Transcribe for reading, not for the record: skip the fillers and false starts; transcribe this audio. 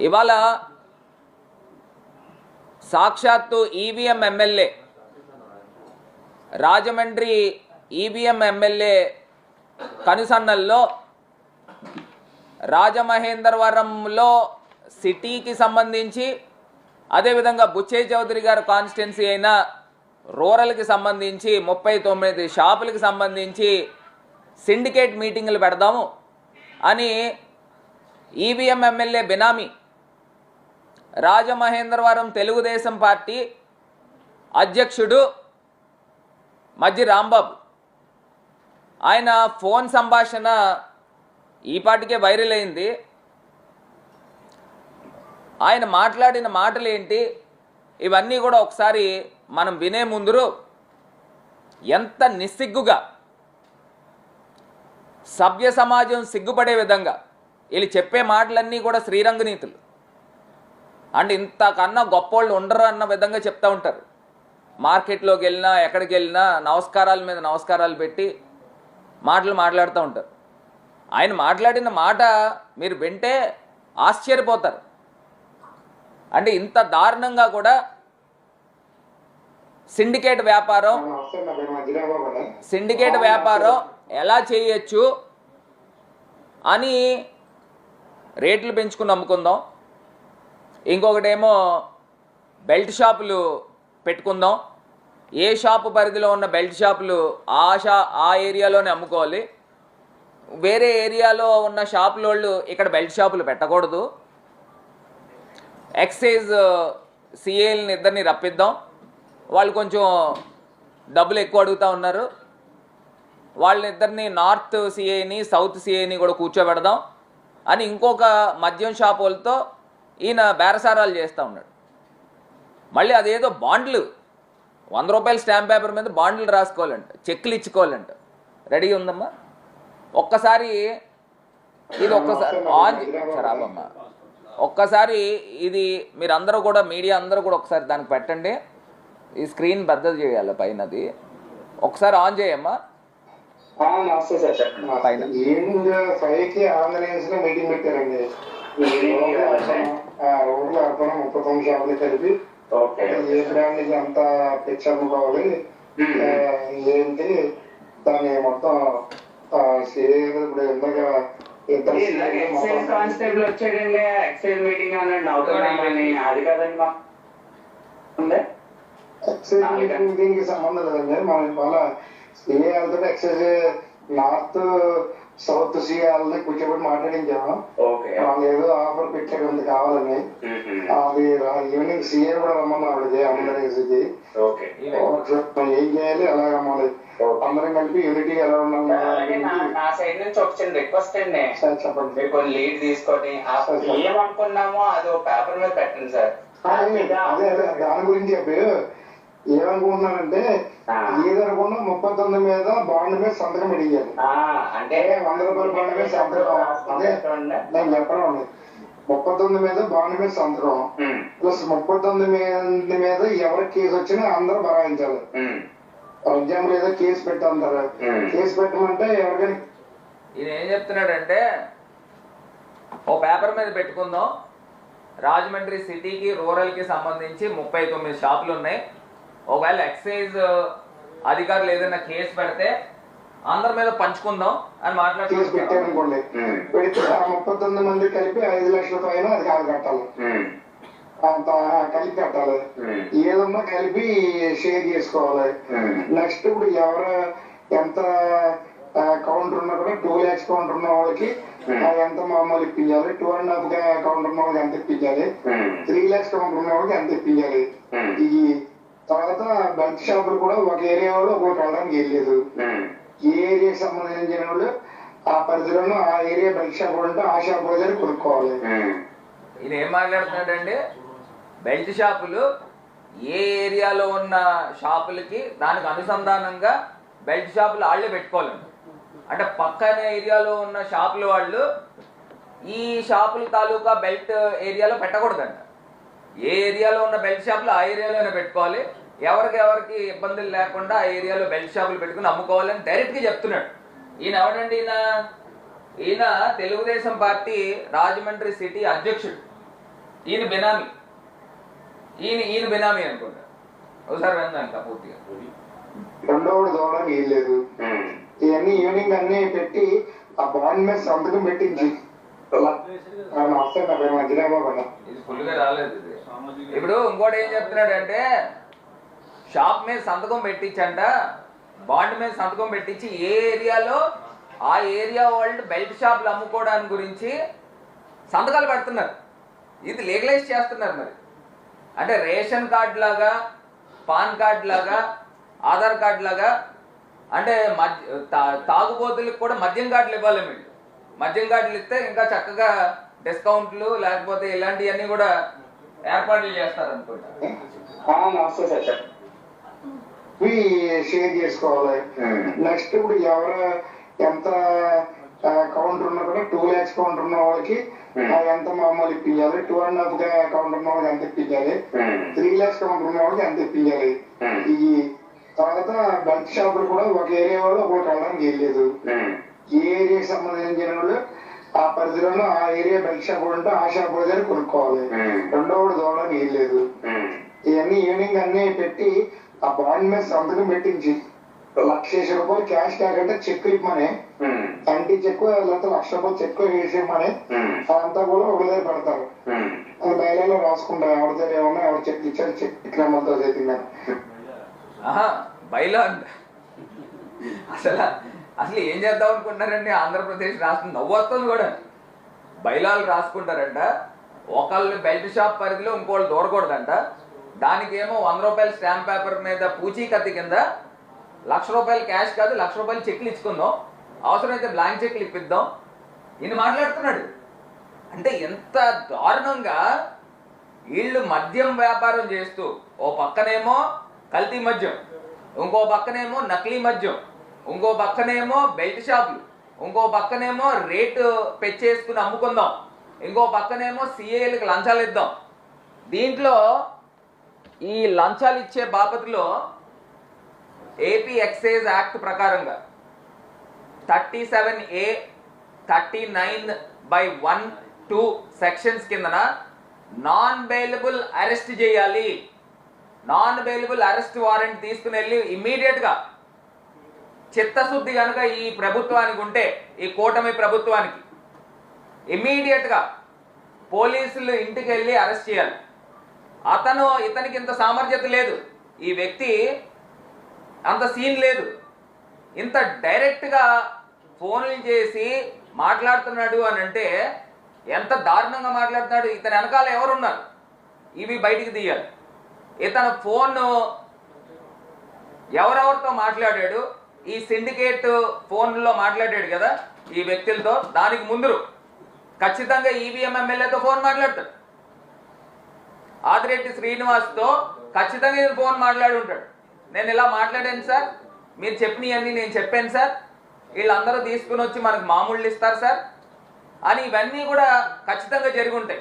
ఇవాళ సాక్షాత్తు EVM MLA Rajahmundry EVM MLA కనుసన్నల్లో రాజమహేంద్రవరంలో సిటీకి సంబంధించి అదేవిధంగా బుచ్చయ్య చౌదరి గారు కాన్స్టిట్యున్సీ అయిన రూరల్కి సంబంధించి 39 షాపులకు సంబంధించి సిండికేట్ మీటింగులు పెడదాము అని ఈవీఎం ఎమ్మెల్యే బినామీ రాజమహేంద్రవరం తెలుగుదేశం పార్టీ అధ్యక్షుడు మజ్జి రాంబాబు ఆయన ఫోన్ సంభాషణ ఈ పాటికే వైరల్ అయింది. ఆయన మాట్లాడిన మాటలు ఏంటి ఇవన్నీ కూడా ఒకసారి మనం వినే ముందు ఎంత నిస్సిగ్గుగా సభ్య సమాజం సిగ్గుపడే విధంగా వీళ్ళు చెప్పే మాటలన్నీ కూడా శ్రీరంగనీతులు అండ్ ఇంతకన్నా గొప్పోళ్ళు ఉండరు అన్న విధంగా చెప్తూ ఉంటారు. మార్కెట్లోకి వెళ్ళినా ఎక్కడికి వెళ్ళినా నమస్కారాల మీద నమస్కారాలు పెట్టి మాట్లాడుతూ ఉంటారు. ఆయన మాట్లాడిన మాట మీరు వింటే ఆశ్చర్యపోతారు. అంటే ఇంత దారుణంగా కూడా సిండికేట్ వ్యాపారం ఎలా చేయొచ్చు అని రేట్లు పెంచుకుని అమ్ముకుందాం, ఇంకొకటేమో బెల్ట్ షాపులు పెట్టుకుందాం, ఏ షాపు పరిధిలో ఉన్న బెల్ట్ షాపులు ఆ ఏరియాలోనే అమ్ముకోవాలి, వేరే ఏరియాలో ఉన్న షాపుల వాళ్ళు ఇక్కడ బెల్ట్ షాపులు పెట్టకూడదు, ఎక్సైజ్ సిఏల్ని ఇద్దరిని రప్పిద్దాం, వాళ్ళు కొంచెం డబ్బులు ఎక్కువ అడుగుతూ ఉన్నారు, వాళ్ళిద్దరిని నార్త్ సిఐని సౌత్ సిఐని కూడా కూర్చోబెడదాం అని ఇంకొక మద్యం షాప్ వాళ్ళతో ఈయన బేరసారాలు చేస్తూ ఉన్నాడు. మళ్ళీ అదేదో బాండ్లు 100 రూపాయల స్టాంప్ పేపర్ మీద బాండ్లు రాసుకోవాలంట, చెక్కులు ఇచ్చుకోవాలంట. రెడీ ఉందమ్మా? ఒక్కసారి ఇది ఒక్కసారి ఇది మీరందరూ కూడా మీడియా అందరూ కూడా ఒకసారి దానికి పెట్టండి. ఈ స్క్రీన్ పెద్దది చేయాలి పైనది. ఒకసారి ఆన్ చేయమ్మా. నమస్తే సార్. పైన ఈవినింగ్ 5కి ఆంధ్రప్రదేశ్ లో మీటింగ్ పెట్టారండి. రోడ్లు అర్పణ 39 షాపులు కలిపి ఏ బ్రాండ్ నుంచి అంత పిచ్చి అమ్ముకోవాలి ఏంటి దాన్ని మొత్తం ఇప్పుడు ఇందాక ఎక్సైజ్ కానిస్టేబుల్ వచ్చాడండి. ఎక్సైజ్ మీటింగ్ అన్నాడు అవుతున్నామని. అది కదండి ఎక్సైజ్ మీటింగ్ దీనికి సంబంధం లేదండి. మనం ఇవాళ సిఏలతో ఎక్సైజ్ నార్త్ సౌత్ సిఏలని కూర్చోబెట్టి మాట్లాడించాము. వాళ్ళు ఏదో ఆఫర్ పెట్టారు అంత కావాలని. అది ఈవినింగ్ సిఏ కూడా రమ్మన్నాడు అందరికి. ఏం చేయాలి ఎలా రమ్మాలి అందరం కలిపి యూనిటీ ఎలా ఉండాలి. నా సైడ్ నుంచి ఒక చిన్న రిక్వెస్ట్ అండి. చెప్పండి. మీరు కొన్ని లీడ్ తీసుకొని ఏమనుకున్నామో అది ఒక పేపర్ మీద పెట్టండి సార్. అదే దాని గురించి చెప్పి ఏమనుకుంటున్నానంటే ఏదనుకున్నా 39 మీద బాండ్ మీద సంతకం పెట్టించాలి. అంటే 100 రూపాయల బాండ్ మీద సంతకం. అదే నేను చెప్పడం 39 మీద బాండ్ మీద సంతకం ప్లస్ 39 మీద ఎవరికి కేసు వచ్చినా అందరూ బరాయించాలి. ఫర్ ఎగ్జాంపుల్ ఏదో కేసు పెట్టారు, కేసు పెట్టమంటే ఎవరికైనా ఈయన ఏం చెప్తున్నాడంటే ఓ పేపర్ మీద పెట్టుకుందాం, రాజమండ్రి సిటీకి రూరల్కి సంబంధించి 39 షాపులు ఉన్నాయి, ఒకవేళ ఎక్సైజ్ అధికారులు ఏదైనా కేసు పెడితే అందరి మీద పంచుకుందాం అని కేసు పెట్టారనుకోండి. పెడితే ఆ 39 మంది కలిపి 5 లక్షల పైన అది కాదు కట్టాలి, అంత కలిపి కట్టాలి. ఏదన్నా కలిపి షేర్ చేసుకోవాలి. నెక్స్ట్ ఇప్పుడు ఎవరు ఎంత కౌంటర్ ఉన్నా కూడా 2 lakhs కౌంటర్ ఉన్న వాళ్ళకి ఎంత మామూలు ఇప్పించాలి, 2.5 కౌంటర్ ఉన్న వాళ్ళకి ఎంత ఇప్పించాలి, 3 lakhs కౌంటర్ ఉన్న వాళ్ళకి ఎంత ఇప్పించాలి. ఈ తర్వాత బెల్ట్ షాపులు కూడా ఒక ఏరియా వాళ్ళు ఒకటి వెళ్ళడానికి వెళ్ళలేదు. ఏ ఏరియాకి సంబంధించిన వాళ్ళు ఆ పరిధిలోనూ ఆ ఏరియా బెల్ట్ షాప్ ఉంటే ఆ షాప్ దగ్గర కొనుక్కోవాలి. ఇది ఏం మాట్లాడుతున్నాడండి? బెల్ట్ షాపులు ఏ ఏరియాలో ఉన్న షాపులకి దానికి అనుసంధానంగా బెల్ట్ షాపులు వాళ్ళే పెట్టుకోవాలండి. అంటే పక్కన ఏరియాలో ఉన్న షాపుల వాళ్ళు ఈ షాపుల తాలూకా బెల్ట్ ఏరియాలో పెట్టకూడదంట. ఏ ఏరియాలో ఉన్న బెల్ట్ షాపులు ఆ ఏరియాలోనే పెట్టుకోవాలి, ఎవరికి ఇబ్బందులు లేకుండా ఆ ఏరియాలో బెల్ట్ షాపులు పెట్టుకుని అమ్ముకోవాలని డైరెక్ట్గా చెప్తున్నాడు. ఈయన ఎవడండి? ఈయన తెలుగుదేశం పార్టీ రాజమండ్రి సిటీ అధ్యక్షుడు. ఈయన బినామీ, ఈయన బినామీ అనుకుంటా. ఒకసారి విందాక పూర్తిగా. రెండోడు దూరం వీల్లేదు. ఇవన్నీ ఈవినింగ్ అన్ని పెట్టి ఆ బాండ్ మీద సంతకం పెట్టించి ఇది ఫుల్ గా రాలేదు. ఇప్పుడు ఇంకోటి ఏం చెప్తున్నాడంటే షాప్ మీద సంతకం పెట్టించంట, బాండ్ మీద సంతకం పెట్టించి ఏ ఏరియాలో ఆ ఏరియా వాళ్ళు బెల్ట్ షాపులు అమ్ముకోవడానికి గురించి సంతకాలు పెడుతున్నారు. ఇది లీగలైజ్ చేస్తున్నారు. మరి అంటే రేషన్ కార్డు లాగా, పాన్ కార్డు లాగా, ఆధార్ కార్డు లాగా, అంటే తాగుబోతులకు కూడా మద్యం కార్డులు ఇవ్వాలి. మీరు మద్యం కార్డులు ఇస్తే ఇంకా చక్కగా డిస్కౌంట్లు లేకపోతే ఇలాంటివన్నీ కూడా ఏర్పాట్లు చేస్తారు అనుకుంటా. షేర్ చేసుకోవాలి. నెక్స్ట్ ఇప్పుడు ఎవరు ఎంత కౌంటర్ ఉన్నా కూడా 2 lakhs కౌంటర్ ఉన్న వాళ్ళకి ఎంత మామూలు ఇప్పించాలి, 2.5 కౌంటర్ ఉన్న వాళ్ళకి ఎంత ఇప్పించాలి, 3 lakhs కౌంటర్ ఉన్న వాళ్ళకి ఎంత ఇప్పించాలి. ఈ తర్వాత బెల్ట్ షాపులు కూడా ఒక ఏరియా వాళ్ళు ఒకటి వెళ్ళడానికి వెళ్ళలేదు. ఏ ఏరియాకి సంబంధించిన వాళ్ళు ఆ పరిధిలోనూ ఆ ఏరియా బెల్ట్ షాప్ ఉంటే ఆ షాప్ దగ్గర కొనుక్కోవాలి. రెండోడు దూడడానికి వెళ్ళలేదు. ఇవన్నీ ఈవినింగ్ అన్ని పెట్టి ఆ బాండ్ మీద సంతకం పెట్టించి 1,00,000 రూపాయలు క్యాష్ కాకుండా చెక్ ఇవ్వమని, అంటీ చెక్ లేకపోతే 1,00,000 రూపాయలు చెక్ వేసేయమని అదంతా కూడా ఒక దగ్గర పెడతారు. అది బయలులో రాసుకుంటారు. ఎవరి దగ్గర ఏమన్నా ఎవరు చెక్ ఇచ్చారు, చెక్ క్రమంతో చేతిన్నారు. బయలు అసలు ఏం చేద్దాం అనుకుంటారండి? ఆంధ్రప్రదేశ్ రాష్ట్రం నవ్వొస్తుంది కూడా. బయలాలు రాసుకుంటారంట, ఒకళ్ళు బెల్ట్ షాప్ పరిధిలో ఇంకోళ్ళు దూరకూడదంట. దానికి ఏమో 100 రూపాయల స్టాంప్ పేపర్ మీద పూచీకత్తి కింద 1,00,000 రూపాయలు క్యాష్ కాదు 1,00,000 రూపాయలు చెక్లు ఇచ్చుకుందాం, అవసరమైతే బ్లాంక్ చెక్లు ఇప్పిద్దాం. ఈయన మాట్లాడుతున్నాడు. అంటే ఎంత దారుణంగా వీళ్ళు మద్యం వ్యాపారం చేస్తూ ఓ పక్కనేమో కల్తీ మద్యం, ఇంకో పక్కనేమో నకిలీ మద్యం, ఇంకో పక్కనేమో బెల్ట్ షాపులు, ఇంకో పక్కనేమో రేటు పెంచేసుకుని అమ్ముకుందాం, ఇంకో పక్కనేమో సిఏలకు లంచాలు ఇద్దాం. దీంట్లో ఈ లంచాలు ఇచ్చే బాపతిలో ఏపీ ఎక్సైజ్ యాక్ట్ ప్రకారంగా 37A 39/1(2) సెక్షన్స్ కిందన నాన్ బెయిలబుల్ అరెస్ట్ చేయాలి. నాన్ బెయిలబుల్ అరెస్ట్ వారెంట్ తీసుకుని వెళ్ళి ఇమ్మీడియట్ గా, చిత్తశుద్ధి కనుక ఈ ప్రభుత్వానికి ఉంటే, ఈ కూటమి ప్రభుత్వానికి ఇమ్మీడియట్ గా పోలీసులు ఇంటికి వెళ్ళి అరెస్ట్ చేయాలి. ఇతనికి ఇంత సామర్థ్యత లేదు, ఈ వ్యక్తి అంత సీన్ లేదు. ఇంత డైరెక్ట్ గా ఫోన్లు చేసి మాట్లాడుతున్నాడు అని అంటే ఎంత దారుణంగా మాట్లాడుతున్నాడు. ఇతని వెనకాల ఎవరున్నారు ఇవి బయటికి తీయాలి. ఇతను ఫోన్ ఎవరెవరితో మాట్లాడాడు, ఈ సిండికేట్ ఫోన్లో మాట్లాడాడు కదా ఈ వ్యక్తులతో, దానికి ముందు ఖచ్చితంగా ఈవీఎం ఎమ్మెల్యేతో ఫోన్ మాట్లాడతాడు. ఆదిరెడ్డి శ్రీనివాస్తో ఖచ్చితంగా నేను ఫోన్ మాట్లాడి ఉంటాడు. నేను ఇలా మాట్లాడాను సార్, మీరు చెప్పినవన్నీ నేను చెప్పాను సార్, వీళ్ళందరూ తీసుకుని వచ్చి మనకు మామూళ్ళు ఇస్తారు సార్ అని, ఇవన్నీ కూడా ఖచ్చితంగా జరిగి ఉంటాయి.